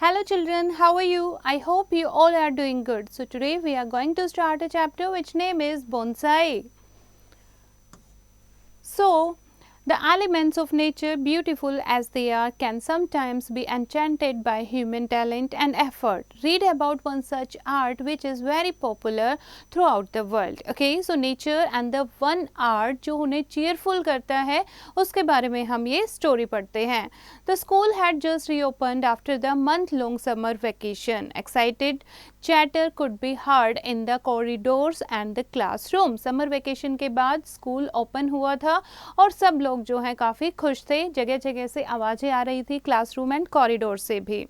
Hello children, how are you? I hope you all are doing good. So today we are going to start a chapter which name is bonsai. So the elements of nature, beautiful as they are, can sometimes be enchanted by human talent and effort. Read about one such art which is very popular throughout the world. Okay, so nature and the one art जो उन्हें cheerful करता है उसके बारे में हम ये story पढ़ते हैं. The school had just reopened after the month-long summer vacation. Excited chatter could be heard in the corridors and the classroom. Summer vacation के बाद स्कूल ओपन हुआ था और सब लोग जो हैं काफ़ी खुश थे. जगह जगह से आवाज़ें आ रही थी क्लासरूम एंड कॉरिडोर से भी.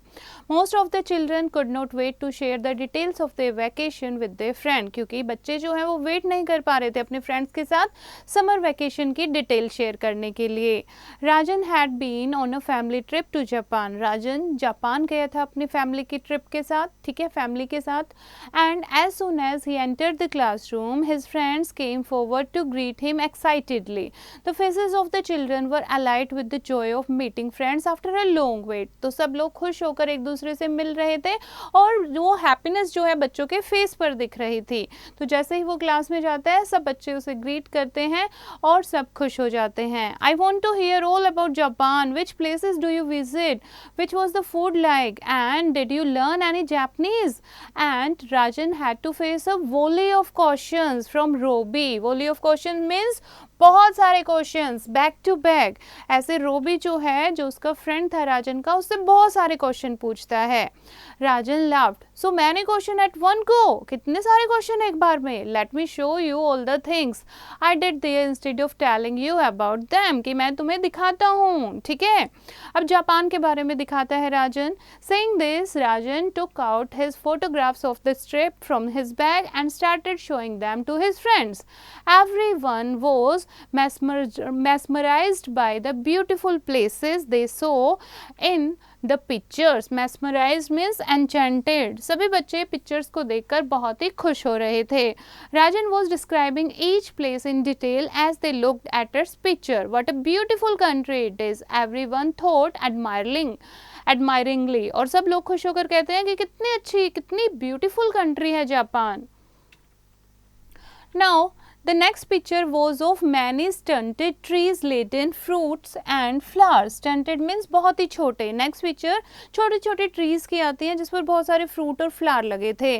Most of the children could not wait to share the details of the vacation with their friend, क्योंकि बच्चे जो हैं वो वेट नहीं कर पा रहे थे अपने फ्रेंड्स के साथ समर वैकेशन की डिटेल शेयर करने के लिए. Rajan had been on a family trip to Japan. Rajan Japan गया था अपनी फैमिली की ट्रिप के साथ, ठीक है, फैमिली के साथ. And as soon as he entered the classroom his friends came forward to greet him excitedly. The faces of the children were alight with the joy of meeting friends after a long wait. तो सब लोग खुश होकर एक दूसरे से मिल रहे थे और वो हैप्पीनेस जो है बच्चों के फेस पर दिख रही थी. तो जैसे ही वो क्लास में जाता है सब बच्चे उसे ग्रीट करते हैं और सब खुश हो जाते हैं. I want to hear all about Japan. Which places do you visit? Which was the food like? And did you learn any Japanese? And Rajan had to face a volley of questions from Robi. Volley of questions means बहुत सारे questions back to back. ऐसे रोबी जो है, जो उसका friend था राजन का, उससे बहुत सारे क्वेश्चन पूछता है. Rajan laughed. So many question at one go. कितने सारे क्वेश्चन एक बार में? Let me show you all the things I did there instead of telling you about them. कि मैं तुम्हें दिखाता हूँ, ठीक है. अब जापान के बारे में दिखाता है Rajan. Saying this Rajan took out his photographs of the strip from his bag and started showing them to his friends. Everyone was mesmerized by the beautiful places they saw in the pictures. Mesmerized means enchanted. सभी बच्चे pictures को देखकर बहुत ही खुश हो रहे थे. Rajan was describing each place in detail as they looked at its picture. What a beautiful country it is, everyone thought admiringly. और सब लोग खुश होकर कहते हैं कि कितनी अच्छी, कितनी ब्यूटीफुल कंट्री है Japan. Now the next picture was of many stunted trees laden fruits and flowers. Stunted means बहुत ही छोटे. Next picture छोटे छोटे trees की आती हैं जिस पर बहुत सारे fruit और flower लगे थे.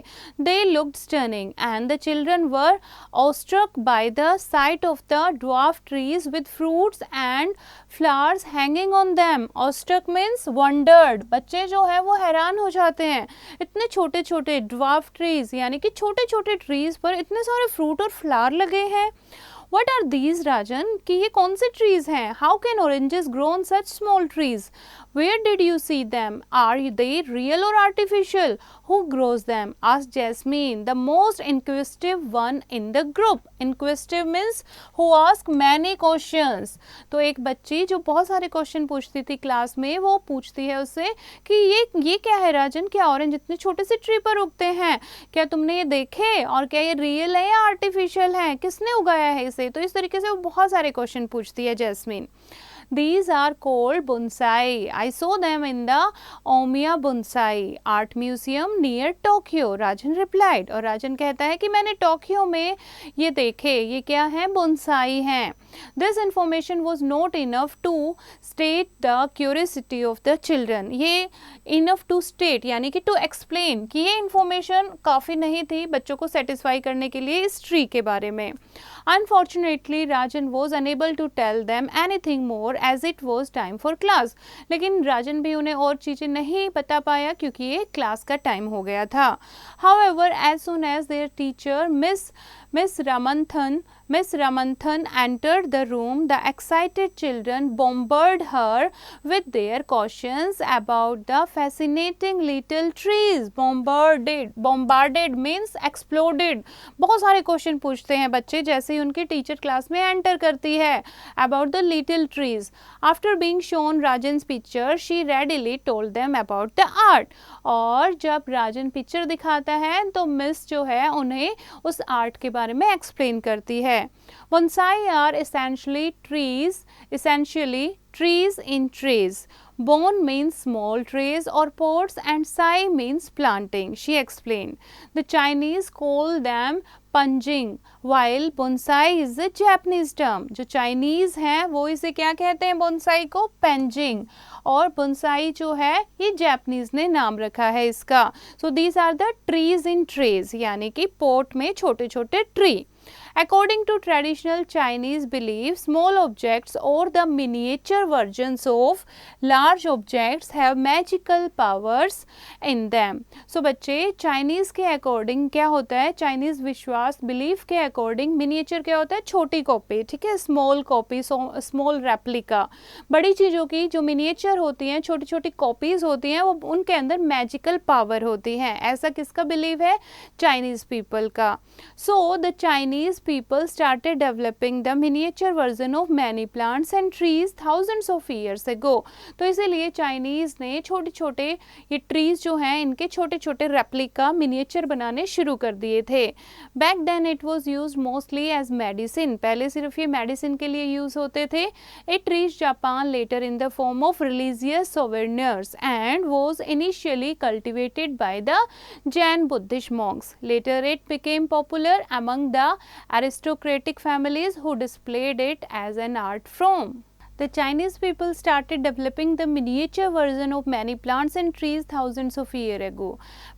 They looked stunning and the children were awestruck by the sight of the dwarf trees with fruits and flowers hanging on them. Awestruck means wondered. बच्चे जो है वो हैरान हो जाते हैं. इतने छोटे छोटे dwarf trees यानी कि छोटे छोटे trees पर इतने सारे fruit और flower लगे हैं. What are these, Rajan? कि ये कौन से trees हैं? How can oranges grow on such small trees? Where did you see them? Are they real or artificial? Who grows them? Asked Jasmine, the most inquisitive one in the group. Inquisitive means who ask many questions. तो एक बच्ची जो बहुत सारे question पूछती थी class में, वो पूछती है उससे कि ये क्या है राजन? क्या ऑरेंज इतने छोटे से ट्री पर उगते हैं? क्या तुमने ये देखे? और क्या ये रियल है या आर्टिफिशियल है? किसने उगाया है इसे? तो इस तरीके से वो बहुत सारे क्वेश्चन पूछती है jasmine. These are called bonsai. I saw them in the Omiya Bonsai Art Museum near Tokyo. Rajan replied. और राजन कहता है कि मैंने टोक्यो में ये देखे. ये क्या है? बोनसाई हैं. This information was not enough to state the curiosity of the children. ये enough to state यानी कि to explain कि ये information काफ़ी नहीं थी बच्चों को satisfy करने के लिए इस tree के बारे में. Unfortunately, Rajan was unable to tell them anything more as it was time for class. लेकिन राजन भी उन्हें और चीज़ें नहीं बता पाया क्योंकि ये क्लास का टाइम हो गया था. However, as soon as their teacher Miss Ramanthan entered the room, the excited children bombarded her with their questions about the fascinating little trees. Bombarded means exploded. बहुत सारे क्वेश्चन पूछते हैं बच्चे जैसे ही उनकी टीचर क्लास में एंटर करती है about the little trees. After being shown Rajan's picture, she readily told them about the art. और जब राजन पिक्चर दिखाता है तो मिस जो है उन्हें उस आर्ट के बारे में एक्सप्लेन करती है. Bonsai are essentially trees in trays. Bone means small trays or pots and sai means planting. She explained. The Chinese call them पंजिंग while bonsai is a Japanese term. जो चाइनीज हैं वो इसे क्या कहते हैं बोनसाई को? पेंजिंग. और बोनसाई जो है ये जापानीज ने नाम रखा है इसका. So these are the trees in trays, यानी कि पोट में छोटे छोटे tree. According to traditional Chinese belief, small objects or the miniature versions of large objects have magical powers in them. So बच्चे Chinese के according क्या होता है? Chinese विश्वास belief के according miniature क्या होता है? छोटी कॉपी, ठीक है, small copy, small replica. बड़ी चीज़ों की जो miniature होती हैं, छोटी छोटी copies होती हैं, वो उनके अंदर magical power होती हैं. ऐसा किसका belief है? Chinese people का. So the Chinese people started developing the miniature version of many plants and trees thousands of years ago. तो इसीलिए चाइनीज ने छोटे छोटे ये ट्रीज जो हैं इनके छोटे छोटे रेप्लिका मिनिएचर बनाने शुरू कर दिए थे. Back then it was used mostly as medicine. पहले सिर्फ ये मेडिसिन के लिए यूज होते थे. It reached Japan later in the form of religious souvenirs and was initially cultivated by the Zen Buddhist monks. Later it became popular among the aristocratic families who displayed it as an art form. The Chinese people started developing the miniature version of many plants and trees thousands of years ago.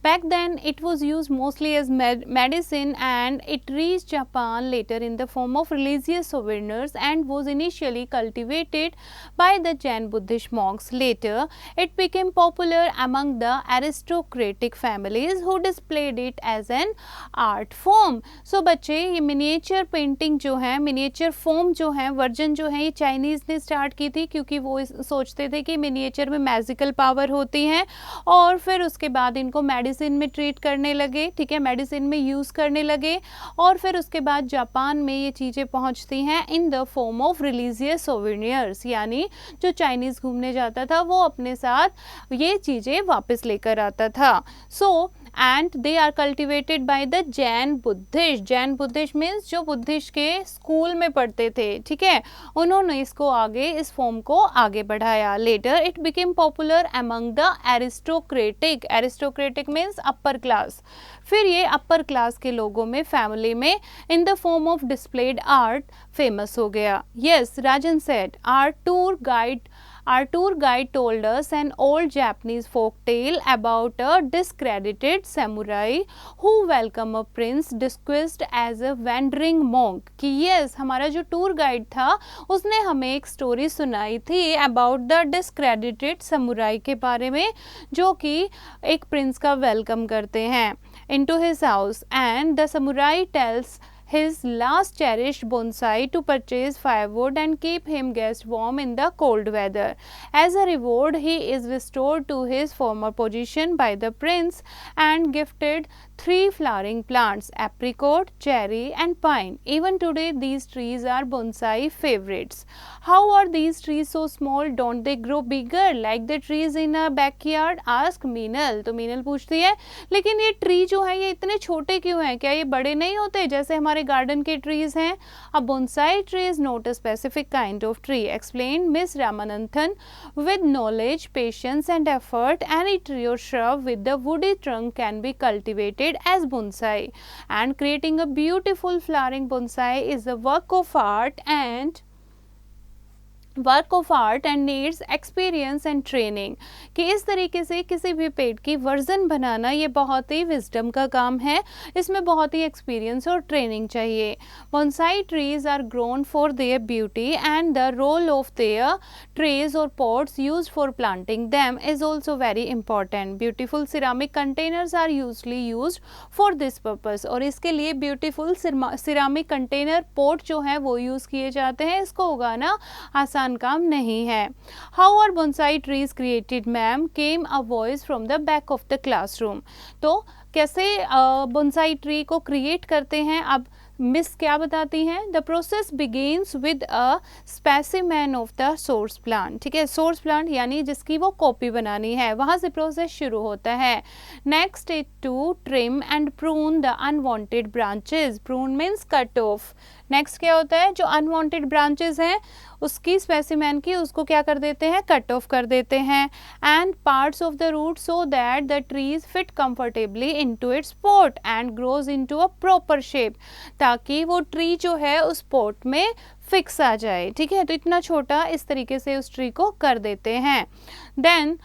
Back then, it was used mostly as medicine and it reached Japan later in the form of religious souvenirs and was initially cultivated by the Jain Buddhist monks. Later, it became popular among the aristocratic families who displayed it as an art form. So, बच्चे ये miniature painting जो है, miniature form जो है, version जो है, ये Chinese ने स्टार्ट की थी क्योंकि वो सोचते थे कि मिनिएचर में मैजिकल पावर होती हैं और फिर उसके बाद इनको मेडिसिन में ट्रीट करने लगे, ठीक है, मेडिसिन में यूज़ करने लगे और फिर उसके बाद जापान में ये चीज़ें पहुंचती हैं इन the form of religious souvenirs, यानी जो चाइनीज़ घूमने जाता था वो अपने साथ ये चीज़ें वापस लेकर आता था. सो and they are cultivated by the Jain Buddhist. Jain Buddhist means जो बुद्धिस्ट के स्कूल में पढ़ते थे, ठीक है, उन्होंने इसको आगे इस फॉर्म को आगे बढ़ाया. Later it became popular among the aristocratic. Aristocratic means upper class. फिर ये अपर क्लास के लोगों में, फैमिली में इन the form of displayed art famous हो गया. Yes, Rajan said, our tour guide told us an old Japanese folk tale about a discredited samurai who welcomed a prince disguised as a wandering monk. कि yes, हमारा जो tour guide था उसने हमें एक story सुनाई थी about the discredited samurai के बारे में जो कि एक प्रिंस का वेलकम करते हैं into his house and the samurai tells his last cherished bonsai to purchase firewood and keep him guest warm in the cold weather. As a reward, he is restored to his former position by the prince and gifted 3 flowering plants, apricot, cherry and pine. Even today, these trees are bonsai favorites. How are these trees so small? Don't they grow bigger like the trees in a backyard? Ask Meenal. तो मीनल पूछती है लेकिन ये tree जो है ये इतने छोटे क्यों हैं? क्या ये बड़े नहीं होते जैसे हमारे गार्डन के ट्रीज हैं? A bonsai tree is not a specific kind of tree, explained Miss Ramanathan. With knowledge, patience and effort, any tree or shrub with the woody trunk can be cultivated as bonsai. And creating a beautiful flowering bonsai is a work of art and needs experience and training. कि इस तरीके से किसी भी पेड़ की version बनाना ये बहुत ही विजडम का काम है, इसमें बहुत ही एक्सपीरियंस और ट्रेनिंग चाहिए. Bonsai trees are grown for their beauty and the role of their trays or pots used for planting them is also very important. Beautiful ceramic containers are usually used for this purpose. और इसके लिए beautiful ceramic container pot जो है वो use किए जाते हैं. इसको उगाना आसान काम नहीं है. How are bonsai trees created, ma'am? Came a voice from the back of the classroom. तो कैसे bonsai tree को create करते हैं? अब मिस क्या बताती हैं? The process begins with a specimen of the source plant. ठीक है, सोर्स प्लांट यानी जिसकी वो कॉपी बनानी है, वहाँ से प्रोसेस शुरू होता है. Next is to trim and prune the unwanted branches. Prune means cut off. Next क्या होता है, जो अनवांटेड ब्रांचेस हैं उसकी स्पेसिमेन की उसको क्या कर देते हैं, कट ऑफ कर देते हैं. And parts of the root so that the trees fit comfortably into its pot and grows into a proper shape, ताकि वो ट्री जो है उस पॉट में फिक्स आ जाए. ठीक है, तो इतना छोटा इस तरीके से उस ट्री को कर देते हैं. Then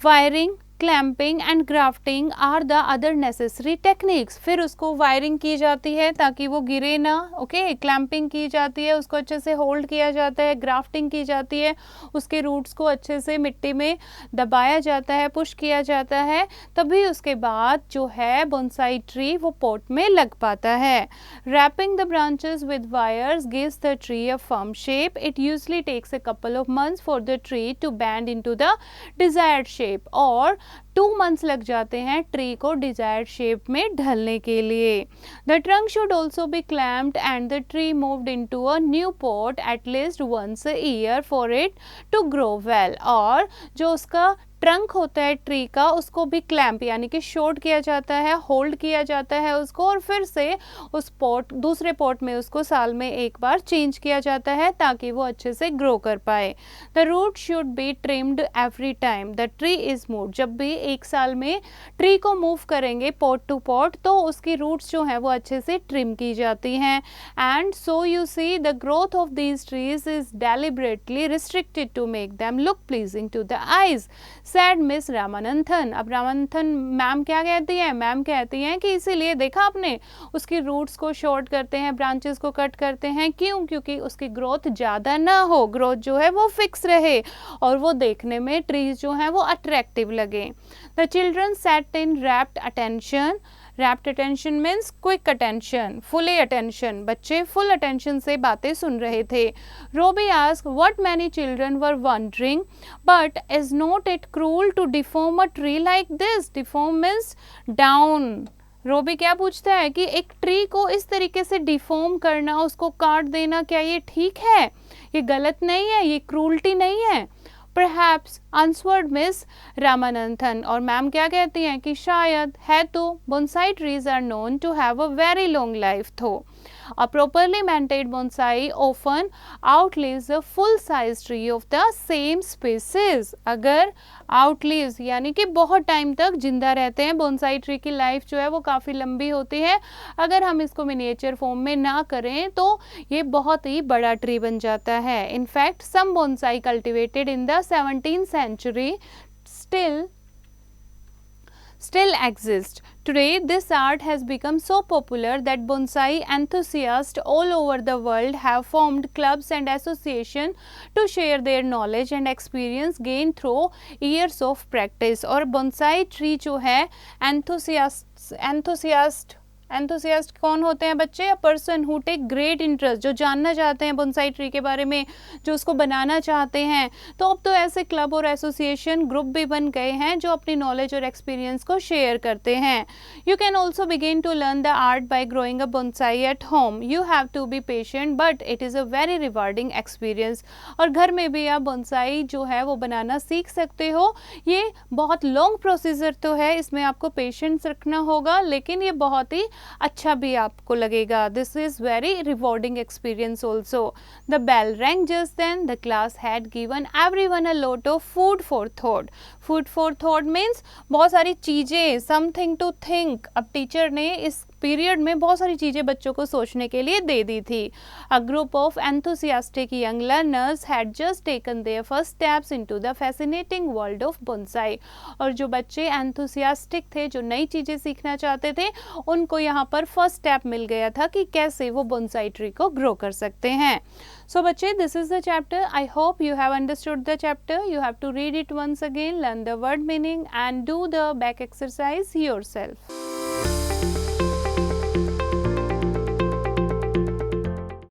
wiring, clamping and grafting are the other necessary techniques. फिर उसको वायरिंग की जाती है ताकि वो गिरे ना. ओके, क्लैंपिंग की जाती है, उसको अच्छे से होल्ड किया जाता है. ग्राफ्टिंग की जाती है, उसके रूट्स को अच्छे से मिट्टी में दबाया जाता है, पुश किया जाता है, तभी उसके बाद जो है बोनसाई ट्री वो पॉट में लग पाता है. Wrapping the branches with wires gives the tree a firm shape. It usually takes a couple of months for the tree to bend into the desired shape. और 2 months लग जाते हैं tree को डिजायर्ड शेप में ढलने के लिए. The trunk should also be clamped and the tree moved into a new pot at least once a year for it to grow well. और जो उसका ट्रंक होता है ट्री का उसको भी क्लैंप यानी कि शॉर्ट किया जाता है, होल्ड किया जाता है उसको, और फिर से उस पॉट दूसरे पॉट में उसको साल में एक बार चेंज किया जाता है ताकि वो अच्छे से ग्रो कर पाए. The root should be trimmed every time the tree is moved. जब भी एक साल में ट्री को मूव करेंगे पॉट टू पॉट तो उसकी रूट्स जो हैं वो अच्छे से ट्रिम की जाती हैं. And so you see the growth of these trees is deliberately restricted to make them look pleasing to the eyes, said miss Ramanathan. अब रामानंथन मैम क्या कहती हैं, मैम कहती हैं कि इसीलिए देखा आपने उसकी रूट्स को शॉर्ट करते हैं, ब्रांचेस को कट करते हैं. क्यों? क्योंकि उसकी ग्रोथ ज़्यादा ना हो, ग्रोथ जो है वो फिक्स रहे और वो देखने में ट्रीज जो हैं वो अट्रैक्टिव लगे. The children sat in rapt attention. Rapt attention means quick attention, fully attention. बच्चे फुल अटेंशन से बातें सुन रहे थे. Robbie ask what many children were wondering but is not it cruel to deform a tree like this. Deform means down. Robbie क्या पूछता है कि एक ट्री को इस तरीके से डिफॉर्म करना, उसको काट देना, क्या ये ठीक है? ये गलत नहीं है, ये क्रूल्टी नहीं है. Perhaps answered Miss Ramanathan. और मैम क्या कहती हैं कि शायद है तो. Bonsai trees are known to have a very long life though. A properly maintained bonsai often outlives a full-size tree of the same species. अगर outlives यानी कि बहुत टाइम तक जिंदा रहते हैं, बोनसाई ट्री की लाइफ जो है वो काफ़ी लंबी होती है. अगर हम इसको मिनिएचर फॉर्म में ना करें तो ये बहुत ही बड़ा ट्री बन जाता है. In fact some bonsai cultivated in the 17th century still exist. Today, this art has become so popular that bonsai enthusiasts all over the world have formed clubs and associations to share their knowledge and experience gained through years of practice. और bonsai tree जो है enthusiast कौन होते हैं बच्चे? A person who take great interest, जो जानना चाहते हैं बोनसाई ट्री के बारे में, जो उसको बनाना चाहते हैं. तो अब तो ऐसे क्लब और एसोसिएशन ग्रुप भी बन गए हैं जो अपनी नॉलेज और एक्सपीरियंस को शेयर करते हैं. You can also begin to learn the art by growing a bonsai at home. You have to be patient but it is a very rewarding experience. और घर में भी आप बोनसाई जो है वो बनाना सीख सकते हो. ये बहुत लॉन्ग प्रोसीजर तो है, इसमें आपको पेशेंस रखना होगा, लेकिन ये बहुत ही अच्छा भी आपको लगेगा. This is very rewarding experience also. The bell rang just then. The class had given everyone a lot of food for thought. Food for thought means बहुत सारी चीज़ें, समथिंग टू थिंक. अब टीचर ने इस पीरियड में बहुत सारी चीज़ें बच्चों को सोचने के लिए दे दी थी. A group of enthusiastic young learners had just taken their first steps into the fascinating world of bonsai. और जो बच्चे एंथुसियास्टिक थे, जो नई चीज़ें सीखना चाहते थे, उनको यहाँ पर फर्स्ट स्टेप मिल गया था कि कैसे वो बोनसाई ट्री को ग्रो कर सकते हैं. So बच्चे, this is the chapter. I hope you have understood the chapter. You have to read it once again, learn the word meaning and do the back exercise yourself.